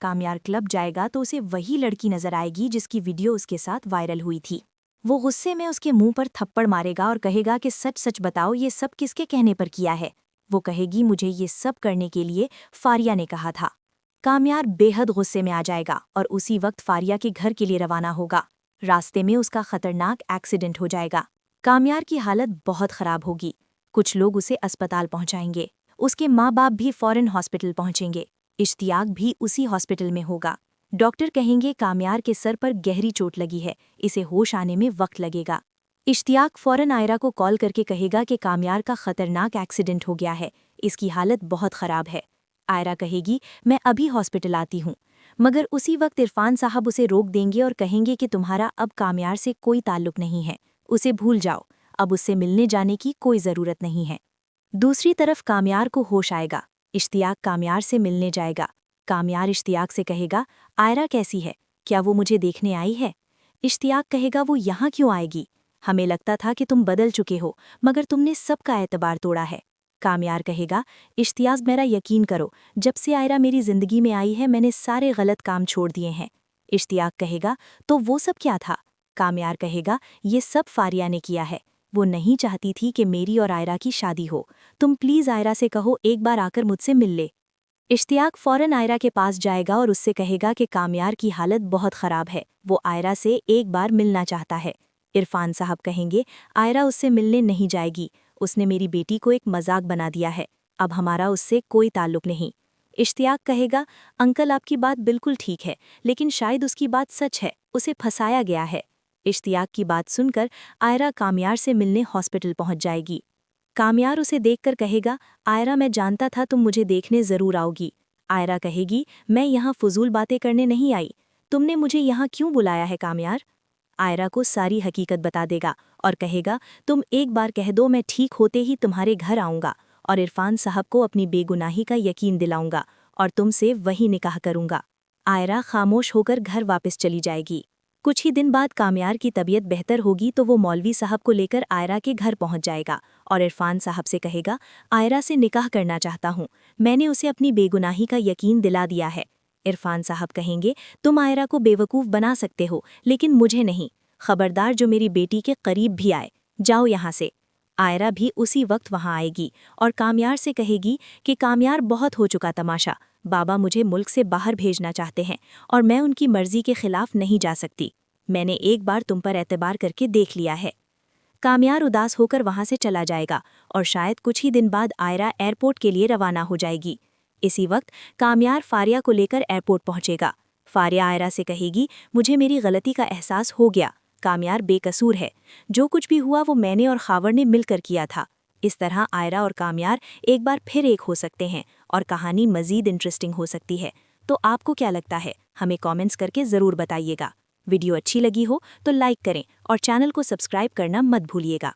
कामयार club जाएगा तो उसे वही लड़की नजर आएगी जिसकी वीडियो उसके साथ वायरल हुई थी। वो गुस्से में उसके मुंह पर थप्पड़ मारेगा और कहेगा कि सच सच बताओ ये सब किसके कहने पर किया है। वो कहेगी मुझे ये सब करने के लिए फारिया ने कहा था। कामयार बेहद गुस्से में आ जाएगा और उसी वक्त फारिया के घर के लिए रवाना होगा। रास्ते में उसका खतरनाक एक्सीडेंट हो जाएगा। कामयार की हालत बहुत खराब होगी। कुछ लोग उसे अस्पताल पहुंचाएंगे। उसके माँ बाप भी फौरन हॉस्पिटल पहुंचेंगे। इश्तियाक भी उसी हॉस्पिटल में होगा। डॉक्टर कहेंगे कामयार के सर पर गहरी चोट लगी है, इसे होश आने में वक्त लगेगा। इश्तियाक फौरन आयरा को कॉल करके कहेगा कि कामयार का खतरनाक एक्सीडेंट हो गया है, इसकी हालत बहुत खराब है। आयरा कहेगी मैं अभी हॉस्पिटल आती हूँ, मगर उसी वक्त इरफान साहब उसे रोक देंगे और कहेंगे कि तुम्हारा अब कामयार से कोई ताल्लुक नहीं है, उसे भूल जाओ, अब उससे मिलने जाने की कोई ज़रूरत नहीं है। दूसरी तरफ कामयार को होश आएगा। इश्तियाक कामयार से मिलने जाएगा। कामयार इश्तियाक से कहेगा आयरा कैसी है, क्या वो मुझे देखने आई है। इश्तियाक कहेगा वो यहाँ क्यों आएगी, हमें लगता था कि तुम बदल चुके हो, मगर तुमने सबका एतबार तोड़ा है। कामयार कहेगा इश्तियाक मेरा यकीन करो, जब से आयरा मेरी ज़िंदगी में आई है मैंने सारे गलत काम छोड़ दिए हैं। इश्तियाक कहेगा तो वो सब क्या था। कामयार कहेगा ये सब फारिया ने किया है, वो नहीं चाहती थी कि मेरी और आयरा की शादी हो, तुम प्लीज़ आयरा से कहो एक बार आकर मुझसे मिल ले। इश्तियाक फौरन आयरा के पास जाएगा और उससे कहेगा कि कामयार की हालत बहुत ख़राब है, वो आयरा से एक बार मिलना चाहता है। इरफान साहब कहेंगे आयरा उससे मिलने नहीं जाएगी, उसने मेरी बेटी को एक मजाक बना दिया है, अब हमारा उससे कोई ताल्लुक नहीं। इश्तियाक कहेगा अंकल आपकी बात बिल्कुल ठीक है, लेकिन शायद उसकी बात सच है, उसे फंसाया गया है। इश्तियाक की बात सुनकर आयरा कामयार से मिलने हॉस्पिटल पहुंच जाएगी। कामयार उसे देखकर कहेगा आयरा मैं जानता था तुम मुझे देखने ज़रूर आओगी। आयरा कहेगी मैं यहाँ फजूल बातें करने नहीं आई, तुमने मुझे यहाँ क्यों बुलाया है कामयार। आयरा को सारी हकीकत बता देगा और कहेगा तुम एक बार कह दो मैं ठीक होते ही तुम्हारे घर आऊँगा और इरफान साहब को अपनी बेगुनाही का यकीन दिलाऊंगा और तुमसे वही निकाह करूँगा। आयरा खामोश होकर घर वापस चली जाएगी। कुछ ही दिन बाद कामयार की तबीयत बेहतर होगी तो वो मौलवी साहब को लेकर आयरा के घर पहुंच जाएगा और इरफान साहब से कहेगा आयरा से निकाह करना चाहता हूं, मैंने उसे अपनी बेगुनाही का यकीन दिला दिया है। इरफान साहब कहेंगे तुम आयरा को बेवकूफ़ बना सकते हो लेकिन मुझे नहीं, खबरदार जो मेरी बेटी के करीब भी आए, जाओ यहाँ से। आयरा भी उसी वक्त वहाँ आएगी और कामयार से कहेगी कि कामयार बहुत हो चुका तमाशा, बाबा मुझे मुल्क से बाहर भेजना चाहते हैं और मैं उनकी मर्जी के खिलाफ नहीं जा सकती, मैंने एक बार तुम पर एतबार करके देख लिया है। कामयार उदास होकर वहाँ से चला जाएगा और शायद कुछ ही दिन बाद आयरा एयरपोर्ट के लिए रवाना हो जाएगी। इसी वक्त कामयार फारिया को लेकर एयरपोर्ट पहुँचेगा। फारिया आयरा से कहेगी मुझे मेरी गलती का एहसास हो गया, कामयार बेकसूर है, जो कुछ भी हुआ वो मैंने और खावर ने मिलकर किया था। इस तरह आयरा और कामयार एक बार फिर एक हो सकते हैं और कहानी मज़ीद इंटरेस्टिंग हो सकती है। तो आपको क्या लगता है, हमें कमेंट्स करके ज़रूर बताइएगा। वीडियो अच्छी लगी हो तो लाइक करें और चैनल को सब्सक्राइब करना मत भूलिएगा।